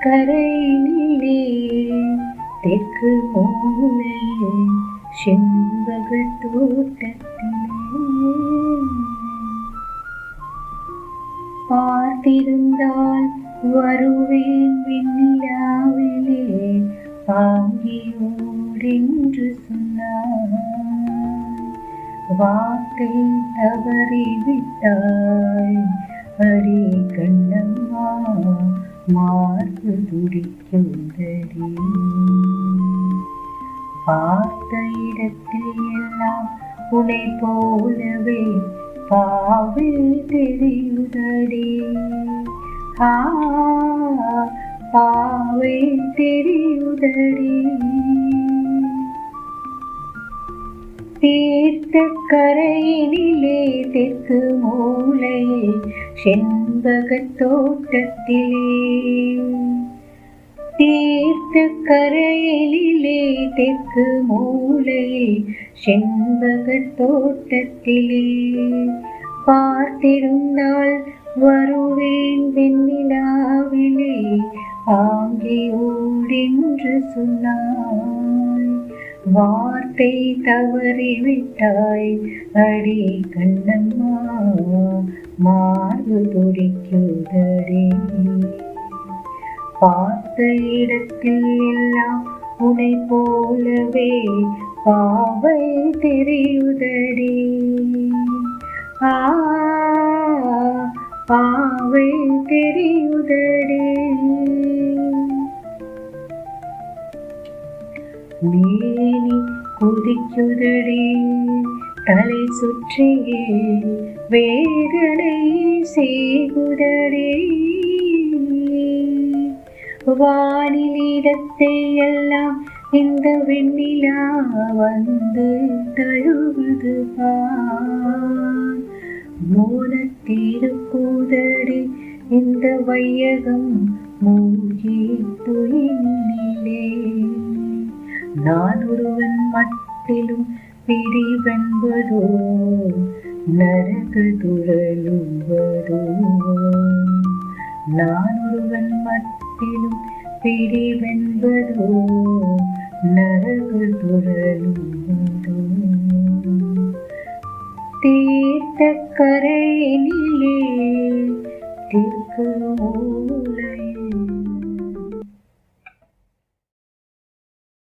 கரையினிலே தெற்கு மூலையில் செண்பகத் தோட்டத்திலே பார்த்திருந்தால் வருவேன் வெண்ணிலாவிலே பாங்கியோடென்று சொன்னார். வார்த்தை தவறிவிட்டாய் அடி கண்ணம்மா, மார்பு துடிக்குதடி. பார்த்த இடத்தில் எல்லாம் உன்னை போலவே பாவை தெரியுதடி. பாவை தெரியுதடி. தீர்த்த கரையினிலே தெற்கு மூலையில் செண்பகத் தோட்டத்திலே தீர்த்த கரையினிலே தெற்கு மூலையில் செண்பகத் தோட்டத்திலே பார்த்திருந்தால் வருவேன் வெண்ணிலாவிலே பாங்கியோடென்று சொன்னாய். வார்த்தை தவறிவிட்டாய் அடி கண்ணம்மா, மார்பு துடிக்குதடி. பார்த்த இடத்தில் எல்லாம் உன்னை போலவே பாவை தெரியுதடி. பாவை தெரியுதடி. மேனி குதிக்குதடி, தலை சுற்றியே வேதனை செய்குதடி. வானிலிடத்தை எல்லாம் இந்த வெண்ணிலா வந்து தழுவுது பார். மோனத்திருக்குதடி இந்த வையகம் மூழ்கி துயிலே. நான் ஒருவன் மட்டிலும் பிரிவென்பதோ நரக துழலுவதோ. நான் ஒருவன் மட்டிலும் பிரிவென்பதோ நரக துழலுவதோ. தீர்த்த கரையினிலே